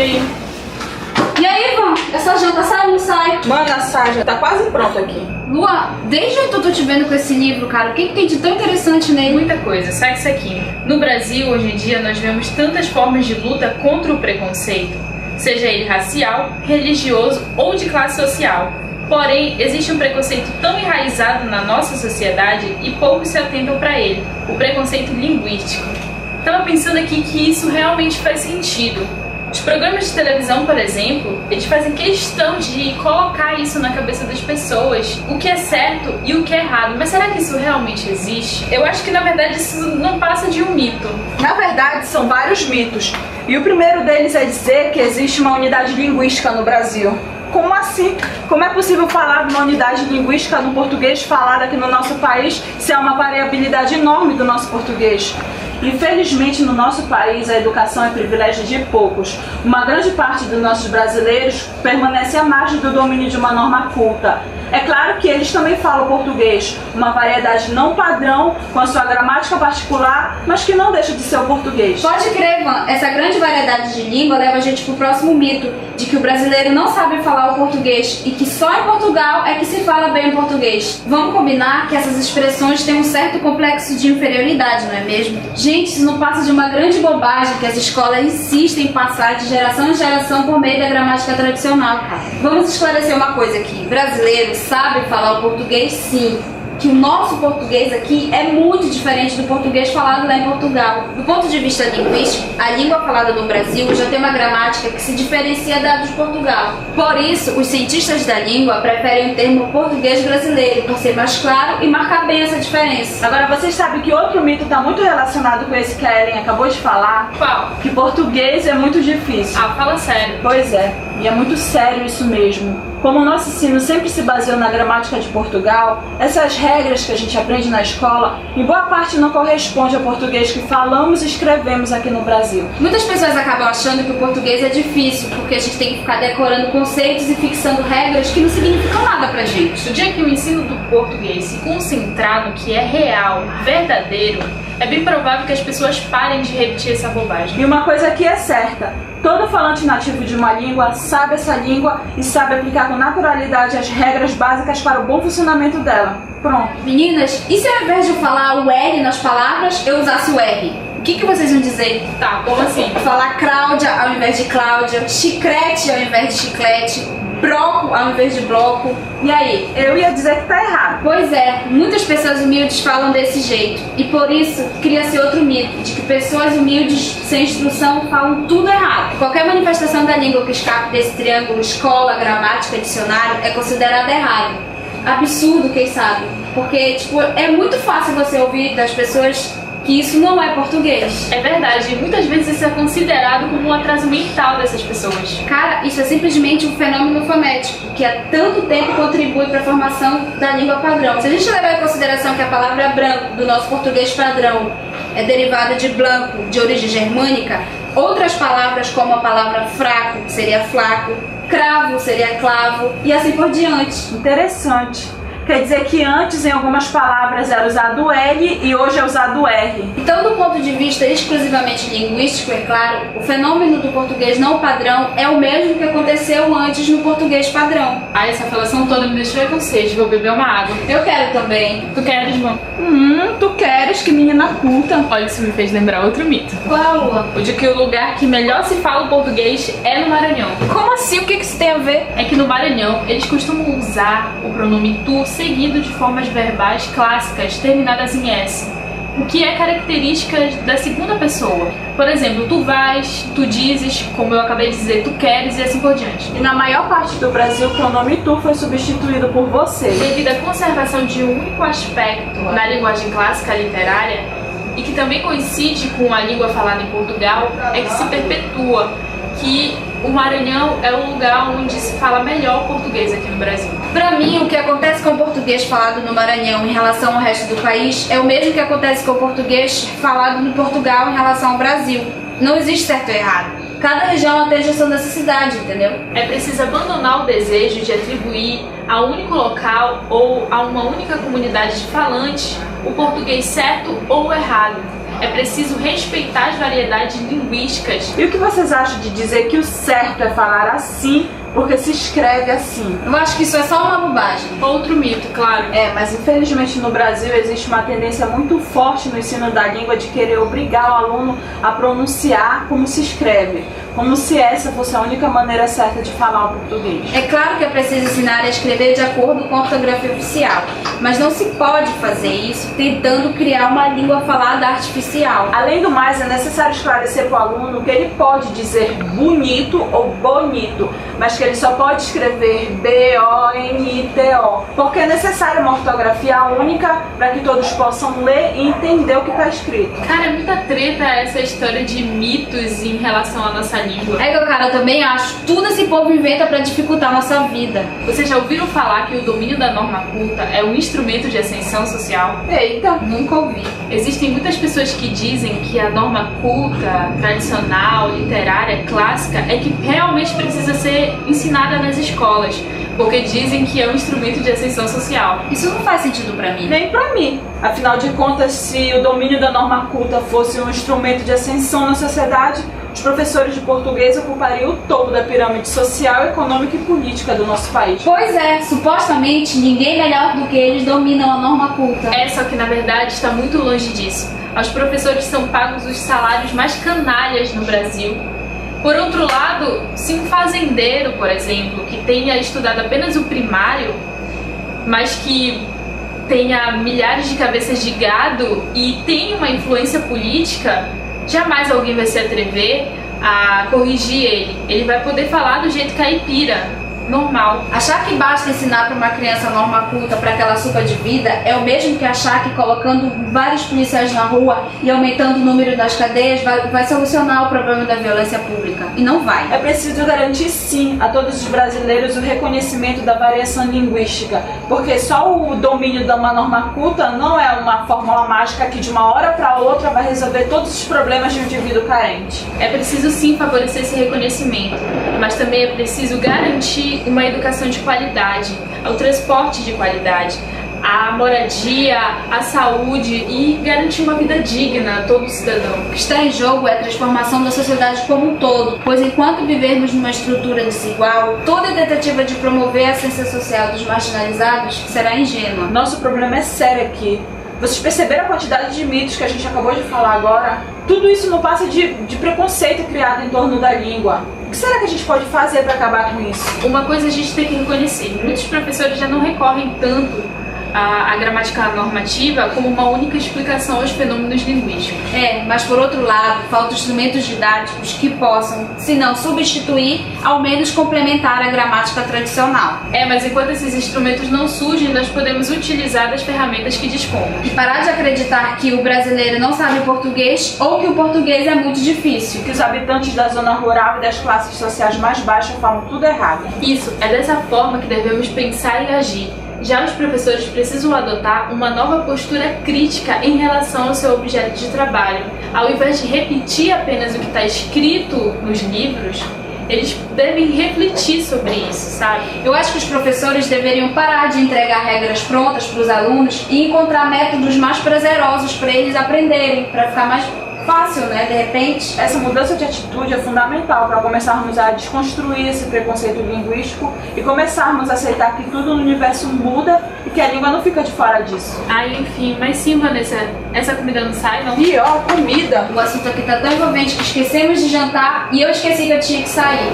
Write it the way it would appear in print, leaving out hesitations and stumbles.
Oi. E aí, Ivan? Essa janta sai ou não sai? Mana, sai, já tá quase pronto aqui. Lua, desde eu tô te vendo com esse livro, cara, o que tem de tão interessante nele? Muita coisa, sexo é química. No Brasil, hoje em dia, nós vemos tantas formas de luta contra o preconceito, seja ele racial, religioso ou de classe social. Porém, existe um preconceito tão enraizado na nossa sociedade e poucos se atentam para ele, o preconceito linguístico. Tava pensando aqui que isso realmente faz sentido. Os programas de televisão, por exemplo, eles fazem questão de colocar isso na cabeça das pessoas, o que é certo e o que é errado. Mas será que isso realmente existe? Eu acho que, na verdade, isso não passa de um mito. Na verdade, são vários mitos. E o primeiro deles é dizer que existe uma unidade linguística no Brasil. Como assim? Como é possível falar de uma unidade linguística no português falado aqui no nosso país se há uma variabilidade enorme do nosso português? Infelizmente, no nosso país, a educação é privilégio de poucos. Uma grande parte dos nossos brasileiros permanece à margem do domínio de uma norma culta. É claro que eles também falam português, uma variedade não padrão, com a sua gramática particular, mas que não deixa de ser o português. Pode crer, Ivan, essa grande variedade de língua leva a gente pro próximo mito, de que o brasileiro não sabe falar o português e que só em Portugal é que se fala bem o português. Vamos combinar que essas expressões têm um certo complexo de inferioridade, não é mesmo? Gente, isso não passa de uma grande bobagem que as escolas insistem em passar de geração em geração por meio da gramática tradicional, cara. Vamos esclarecer uma coisa aqui. Brasileiro sabe falar o português, sim. Que o nosso português aqui é muito diferente do português falado lá em Portugal. Do ponto de vista linguístico, a língua falada no Brasil já tem uma gramática que se diferencia da de Portugal. Por isso, os cientistas da língua preferem o termo português brasileiro, por ser mais claro e marcar bem essa diferença. Agora, vocês sabem que outro mito está muito relacionado com esse que a Ellen acabou de falar? Qual? Que português é muito difícil. Ah, fala sério. Pois é, e é muito sério isso mesmo. Como o nosso ensino sempre se baseou na gramática de Portugal, essas regras que a gente aprende na escola, em boa parte não corresponde ao português que falamos e escrevemos aqui no Brasil. Muitas pessoas acabam achando que o português é difícil, porque a gente tem que ficar decorando conceitos e fixando regras que não significam nada pra gente. O dia que o ensino do português se concentrar no que é real, verdadeiro, é bem provável que as pessoas parem de repetir essa bobagem. E uma coisa que é certa, todo falante nativo de uma língua sabe essa língua e sabe aplicar com naturalidade as regras básicas para o bom funcionamento dela. Pronto. Meninas, e se ao invés de eu falar o R nas palavras, eu usasse o R? O que vocês vão dizer? Tá, como assim? Falar Cláudia ao invés de Cláudia, chiclete ao invés de chiclete, bloco ao invés de bloco. E aí? Eu ia dizer que tá errado. Pois é, muitas pessoas humildes falam desse jeito. E por isso, cria-se outro mito, de que pessoas humildes, sem instrução, falam tudo errado. Qualquer manifestação da língua que escape desse triângulo escola, gramática, dicionário, é considerada errado. Absurdo, quem sabe? Porque, é muito fácil você ouvir das pessoas que isso não é português. É verdade, e muitas vezes isso é considerado como um atraso mental dessas pessoas. Cara, isso é simplesmente um fenômeno fonético, que há tanto tempo contribui para a formação da língua padrão. Se a gente levar em consideração que a palavra branco, do nosso português padrão, é derivada de blanco, de origem germânica, outras palavras como a palavra fraco, seria flaco, cravo seria clavo, e assim por diante. Interessante. Quer dizer que antes, em algumas palavras, era usado o L e hoje é usado o R. Então, do ponto de vista exclusivamente linguístico, é claro, o fenômeno do português não padrão é o mesmo que aconteceu antes no português padrão. Ai, essa falação toda me deixou com sede, vou beber uma água. Eu quero também. Tu queres, irmão? Tu queres, que menina culta. Olha, isso me fez lembrar outro mito. Qual, Lua? O de que o lugar que melhor se fala o português é no Maranhão. Como assim? O que isso tem a ver? É que no Maranhão, eles costumam usar o pronome tu seguido de formas verbais clássicas terminadas em S, o que é característica da segunda pessoa. Por exemplo, tu vais, tu dizes, como eu acabei de dizer, tu queres e assim por diante. E na maior parte do Brasil, o pronome tu foi substituído por você. Devido à conservação de um único aspecto na linguagem clássica literária, e que também coincide com a língua falada em Portugal, é que se perpetua que o Maranhão é o lugar onde se fala melhor português aqui no Brasil. Pra mim, o que acontece com o português falado no Maranhão em relação ao resto do país é o mesmo que acontece com o português falado no Portugal em relação ao Brasil. Não existe certo ou errado. Cada região atende a sua necessidade, entendeu? É preciso abandonar o desejo de atribuir a um único local ou a uma única comunidade de falantes o português certo ou errado. É preciso respeitar as variedades linguísticas. E o que vocês acham de dizer que o certo é falar assim porque se escreve assim? Eu acho que isso é só uma bobagem. Outro mito, claro. Mas infelizmente no Brasil existe uma tendência muito forte no ensino da língua de querer obrigar o aluno a pronunciar como se escreve, como se essa fosse a única maneira certa de falar o português. É claro que é preciso ensinar a escrever de acordo com a ortografia oficial, mas não se pode fazer isso tentando criar uma língua falada artificial. Além do mais, é necessário esclarecer para o aluno que ele pode dizer bonito ou bonito, mas que ele só pode escrever B-O-N-I-T-O, porque é necessária uma ortografia única para que todos possam ler e entender o que está escrito. Cara, é muita treta essa história de mitos em relação à nossa língua. Cara, eu também acho. Tudo esse povo inventa para dificultar a nossa vida. Vocês já ouviram falar que o domínio da norma culta é um instrumento de ascensão social? Eita, Nunca ouvi. Existem muitas pessoas que dizem que a norma culta, tradicional, literária, clássica é que realmente precisa ser ensinada nas escolas, porque dizem que é um instrumento de ascensão social. Isso não faz sentido pra mim. nem para mim. Afinal de contas, se o domínio da norma culta fosse um instrumento de ascensão na sociedade, os professores de português ocupariam o topo da pirâmide social, econômica e política do nosso país. Pois é, supostamente ninguém melhor do que eles dominam a norma culta. Só que na verdade está muito longe disso. Aos professores são pagos os salários mais canalhas no Brasil. Por outro lado, se um fazendeiro, por exemplo, que tenha estudado apenas o primário, mas que tenha milhares de cabeças de gado e tenha uma influência política, jamais alguém vai se atrever a corrigir ele. Ele vai poder falar do jeito caipira, normal. Achar que basta ensinar para uma criança norma culta para aquela sopa de vida é o mesmo que achar que colocando vários policiais na rua e aumentando o número das cadeias vai solucionar o problema da violência pública. E não vai. É preciso garantir, sim, a todos os brasileiros o reconhecimento da variação linguística, porque só o domínio de uma norma culta não é uma fórmula mágica que de uma hora para outra vai resolver todos os problemas de um indivíduo carente. É preciso sim favorecer esse reconhecimento, mas também é preciso garantir uma educação de qualidade, o transporte de qualidade, a moradia, a saúde e garantir uma vida digna a todo cidadão. O que está em jogo é a transformação da sociedade como um todo, pois enquanto vivermos numa estrutura desigual, toda tentativa de promover a ascensão social dos marginalizados será ingênua. Nosso problema é sério aqui. Vocês perceberam a quantidade de mitos que a gente acabou de falar agora? Tudo isso não passa de preconceito criado em torno da língua. O que será que a gente pode fazer para acabar com isso? Uma coisa a gente tem que reconhecer, muitos professores já não recorrem tanto à gramática normativa como uma única explicação aos fenômenos linguísticos. Mas por outro lado, faltam instrumentos didáticos que possam, se não substituir, ao menos complementar a gramática tradicional. Mas enquanto esses instrumentos não surgem, nós podemos utilizar das ferramentas que dispomos. E parar de acreditar que o brasileiro não sabe português ou que o português é muito difícil. Que os habitantes da zona rural e das classes sociais mais baixas falam tudo errado. Isso, é dessa forma que devemos pensar e agir. Já os professores precisam adotar uma nova postura crítica em relação ao seu objeto de trabalho. Ao invés de repetir apenas o que está escrito nos livros, eles devem refletir sobre isso, sabe? Eu acho que os professores deveriam parar de entregar regras prontas para os alunos e encontrar métodos mais prazerosos para eles aprenderem, para ficar mais fácil, né? De repente. Essa mudança de atitude é fundamental para começarmos a desconstruir esse preconceito linguístico e começarmos a aceitar que tudo no universo muda e que a língua não fica de fora disso. Enfim, mas sim, Vanessa, essa comida não sai, não? Pior, comida! O assunto aqui tá tão envolvente que esquecemos de jantar e eu esqueci que eu tinha que sair.